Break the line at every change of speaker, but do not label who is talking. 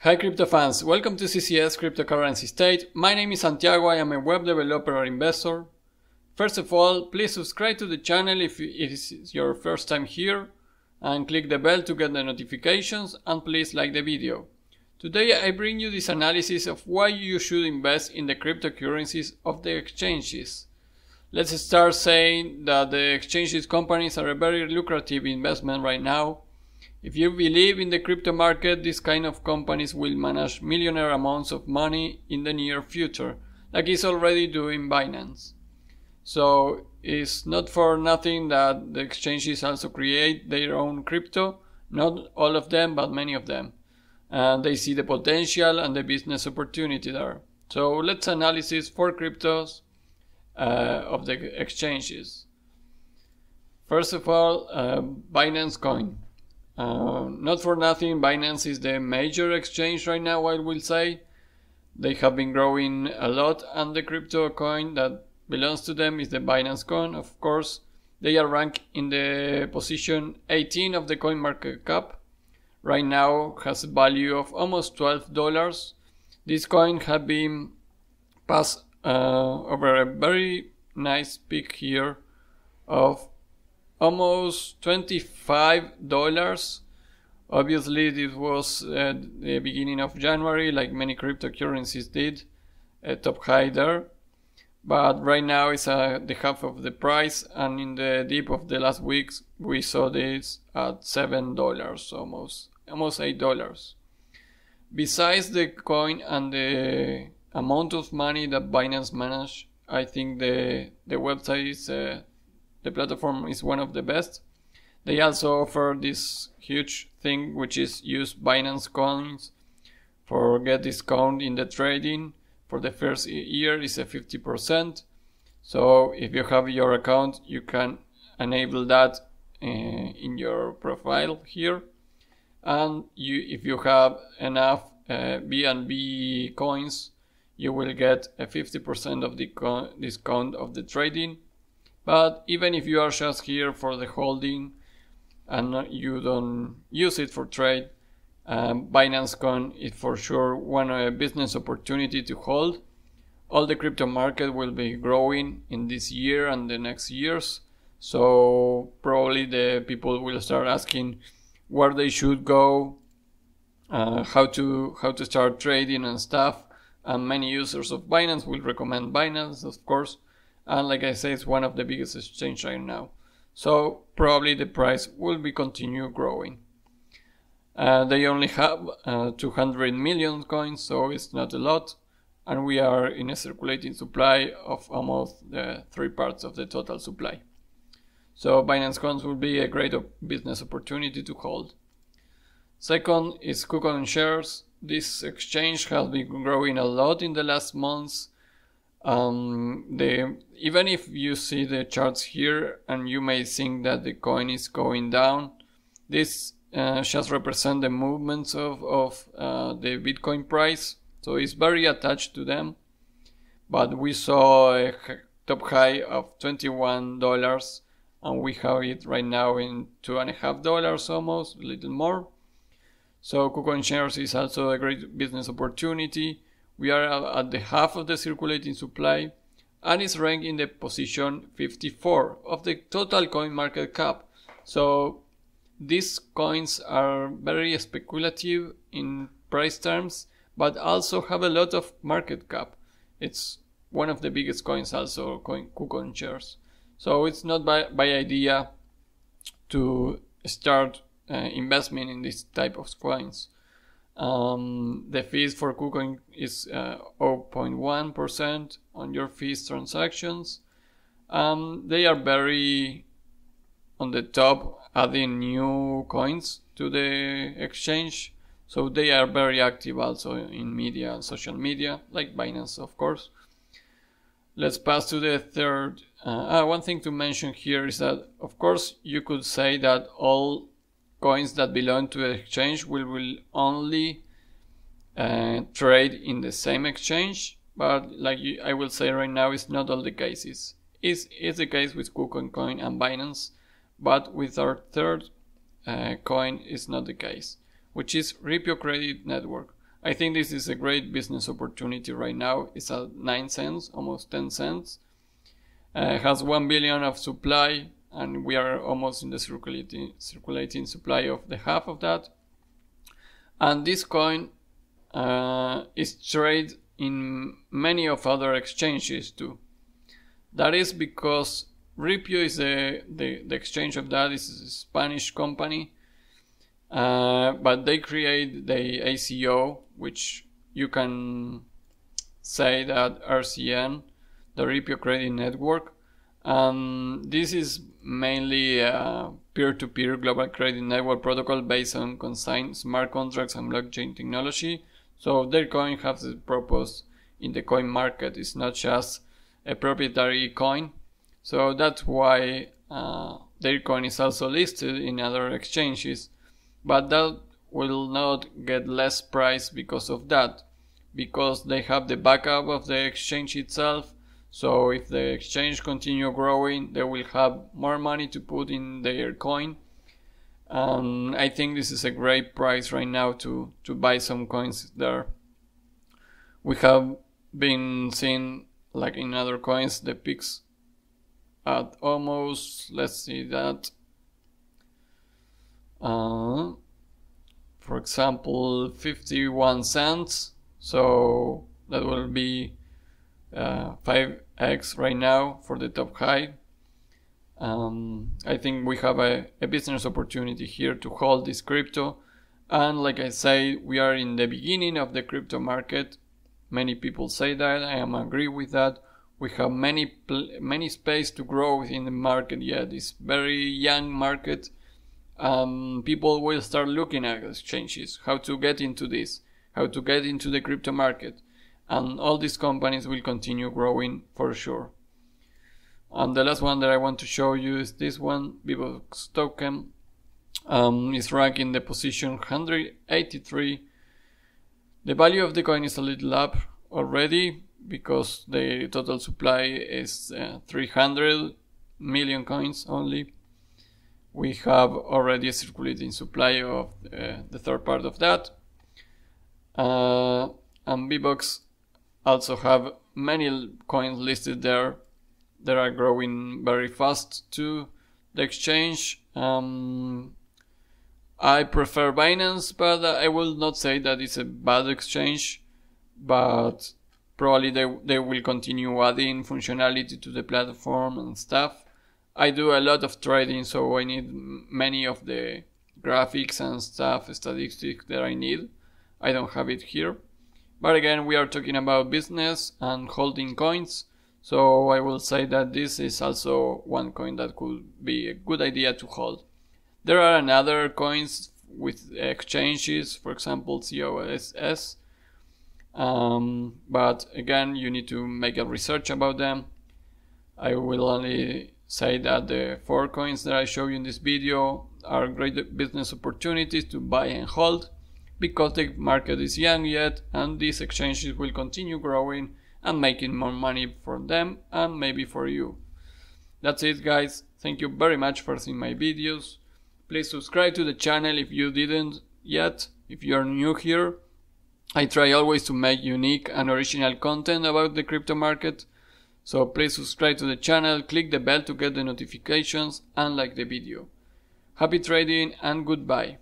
Hi crypto fans, welcome to CCS Cryptocurrency State. My name is Santiago, I am a web developer or investor. First of all, please subscribe to the channel if it is your first time here and click the bell to get the notifications, and please like the video. Today I bring you this analysis of why you should invest in the cryptocurrencies of the exchanges. Let's start saying that the exchanges companies are a very lucrative investment right now. If you believe in the crypto market, these kind of companies will manage millionaire amounts of money in the near future, like it's already doing Binance. So it's not for nothing that the exchanges also create their own crypto, not all of them, but many of them. And they see the potential and the business opportunity there. So let's analyze 4 cryptos of the exchanges. First of all, Binance Coin. Not for nothing, Binance is the major exchange right now, I will say. They have been growing a lot, and the crypto coin that belongs to them is the Binance coin, of course. They are ranked in the position 18 of the coin market cap. Right now has a value of almost $12. This coin has been passed over a very nice peak here of almost $25. Obviously this was at the beginning of January, like many cryptocurrencies did, a top high there, but right now it's the half of the price, and in the dip of the last weeks we saw this at $7, almost $8. Besides the coin and the amount of money that Binance managed, I think the website is the platform is one of the best. They also offer this huge thing, which is use Binance coins for get discount in the trading. For the first year is a 50%. So if you have your account, you can enable that in your profile here. And if you have enough BNB coins, you will get a 50% of the discount of the trading. But even if you are just here for the holding and you don't use it for trade, Binance Coin is for sure one business opportunity to hold. All the crypto market will be growing in this year and the next years, so probably the people will start asking where they should go, how to start trading and stuff, and many users of Binance will recommend Binance, of course. And like I say, it's one of the biggest exchanges right now. So probably the price will be continue growing. They only have 200 million coins, so it's not a lot. And we are in a circulating supply of almost 3 parts of the total supply. So Binance coins will be a great business opportunity to hold. Second is KuCoin shares. This exchange has been growing a lot in the last months. Even if you see the charts here and you may think that the coin is going down, this just represent the movements of the Bitcoin price, so it's very attached to them. But we saw a top high of $21 and we have it right now in $2.50 almost, a little more. So KuCoin shares is also a great business opportunity. We are at the half of the circulating supply and is ranked in the position 54 of the total coin market cap. So these coins are very speculative in price terms, but also have a lot of market cap. It's one of the biggest coins also, KuCoin shares. So it's not by idea to start investment in this type of coins. The fees for KuCoin is 0.1% on your fees transactions. They are very on the top, adding new coins to the exchange. So they are very active also in media and social media, like Binance, of course. Let's pass to the third. One thing to mention here is that, of course, you could say that all coins that belong to the exchange will only trade in the same exchange, but like I will say right now, it's not all the cases. It's the case with KuCoin coin and Binance, but with our third coin is not the case, which is Ripio Credit Network. I think this is a great business opportunity right now. It's at 9 cents, almost 10 cents. Has 1 billion of supply, and we are almost in the circulating supply of the half of that. And this coin is traded in many of other exchanges too. That is because Ripio is the exchange of that. Is a Spanish company, but they create the ACO, which you can say that RCN, the Ripio Credit Network. This is mainly a peer-to-peer global credit network protocol based on consigned smart contracts and blockchain technology. So their coin has a purpose in the coin market. It's not just a proprietary coin. So that's why their coin is also listed in other exchanges. But that will not get less price because of that, because they have the backup of the exchange itself. So if the exchange continue growing, they will have more money to put in their coin. I think this is a great price right now to buy some coins there. We have been seeing, like in other coins, the peaks at almost, let's see that, for example, 51 cents. So that will be 5x right now for the top high. I think we have a business opportunity here to hold this crypto, and like I say, we are in the beginning of the crypto market. Many people say that. I am agree with that. We have many space to grow within the market yet. It's very young market. People will start looking at exchanges, how to get into this, how to get into the crypto market, and all these companies will continue growing for sure. And the last one that I want to show you is this one, Binance token. Is ranked in the position 183. The value of the coin is a little up already because the total supply is 300 million coins only. We have already a circulating supply of the third part of that. And Binance also have many coins listed there. That are growing very fast to the exchange. I prefer Binance, but I will not say that it's a bad exchange, but probably they will continue adding functionality to the platform and stuff. I do a lot of trading, so I need many of the graphics and stuff, statistics that I need. I don't have it here. But again, we are talking about business and holding coins. So I will say that this is also one coin that could be a good idea to hold. There are another coins with exchanges, for example COSS, but again you need to make a research about them. I will only say that the 4 coins that I show you in this video are great business opportunities to buy and hold, because the market is young yet and these exchanges will continue growing and making more money for them and maybe for you. That's it, guys. Thank you very much for seeing my videos. Please subscribe to the channel if you didn't yet. If you are new here, I try always to make unique and original content about the crypto market. So please subscribe to the channel, click the bell to get the notifications, and like the video. Happy trading and goodbye.